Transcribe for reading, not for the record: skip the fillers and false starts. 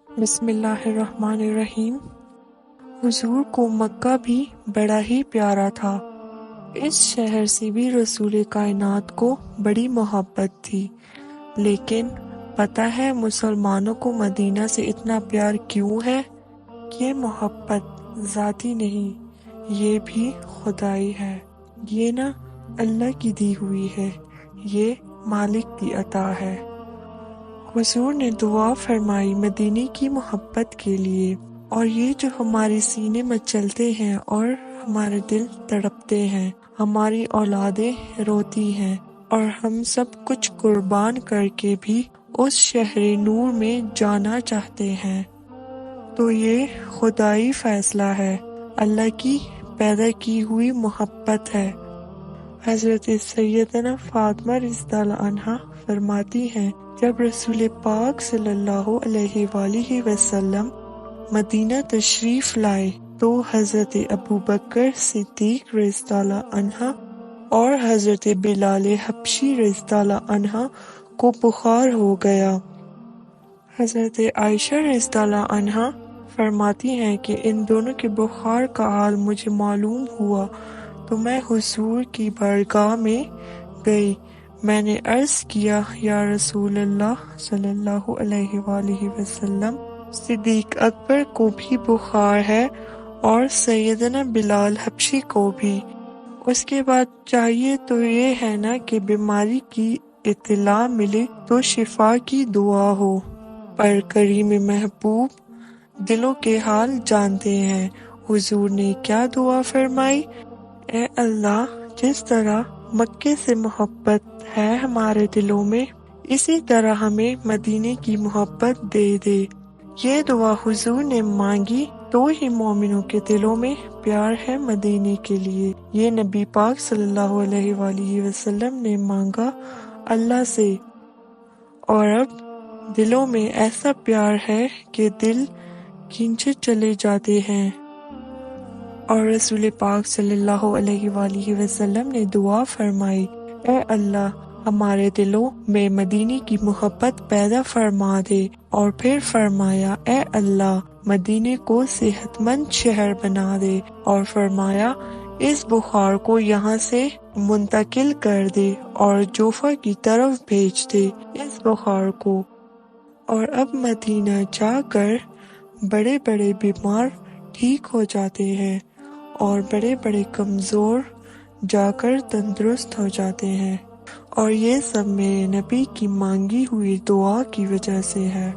بسم اللہ الرحمن الرحیم۔ حضور کو مکہ بھی بڑا ہی پیارا تھا۔ اس شہر سے بھی رسول کائنات کو بڑی محبت تھی، لیکن پتہ ہے مسلمانوں کو مدینہ سے اتنا پیار کیوں ہے؟ یہ محبت ذاتی نہیں، یہ بھی خدائی ہے۔ یہ نہ اللہ کی دی ہوئی ہے، یہ مالک کی عطا ہے۔ حضور نے دعا فرمائی مدینے کی محبت کے لیے، اور یہ جو ہمارے سینے میں چلتے ہیں اور ہمارے دل تڑپتے ہیں، ہماری اولادیں روتی ہیں، اور ہم سب کچھ قربان کر کے بھی اس شہر نور میں جانا چاہتے ہیں، تو یہ خدائی فیصلہ ہے، اللہ کی پیدا کی ہوئی محبت ہے۔ حضرت سیدنا فاطمہ رضی اللہ عنہا فرماتی ہیں، جب رسول پاک صلی اللہ علیہ وآلہ وسلم مدینہ تشریف لائے تو حضرت ابوبکر صدیق رضی اللہ عنہ اور حضرت بلال حبشی رضی اللہ عنہ کو بخار ہو گیا۔ حضرت عائشہ رضی اللہ عنہا فرماتی ہیں کہ ان دونوں کے بخار کا حال مجھے معلوم ہوا تو میں حضور کی بارگاہ میں گئی۔ میں نے عرض کیا، یا رسول اللہ صلی اللہ علیہ وآلہ وسلم، صدیق اکبر کو بھی بخار ہے اور سیدنا بلال حبشی کو بھی۔ اس کے بعد چاہیے تو یہ ہے نا کہ بیماری کی اطلاع ملے تو شفا کی دعا ہو، پر کریم محبوب دلوں کے حال جانتے ہیں۔ حضور نے کیا دعا فرمائی؟ اے اللہ، جس طرح مکے سے محبت ہے ہمارے دلوں میں، اسی طرح ہمیں مدینے کی محبت دے دے۔ یہ دعا حضور نے مانگی تو ہی مومنوں کے دلوں میں پیار ہے مدینے کے لیے۔ یہ نبی پاک صلی اللہ علیہ وآلہ وسلم نے مانگا اللہ سے، اور اب دلوں میں ایسا پیار ہے کہ دل کھینچے چلے جاتے ہیں۔ اور رسول پاک صلی اللہ علیہ وآلہ وسلم نے دعا فرمائی، اے اللہ، ہمارے دلوں میں مدینے کی محبت پیدا فرما دے۔ اور پھر فرمایا، اے اللہ، مدینے کو صحت مند شہر بنا دے، اور فرمایا اس بخار کو یہاں سے منتقل کر دے اور جوفہ کی طرف بھیج دے اس بخار کو۔ اور اب مدینہ جا کر بڑے بڑے بیمار ٹھیک ہو جاتے ہیں، اور بڑے بڑے کمزور جا کر تندرست ہو جاتے ہیں، اور یہ سب میرے نبی کی مانگی ہوئی دعا کی وجہ سے ہے۔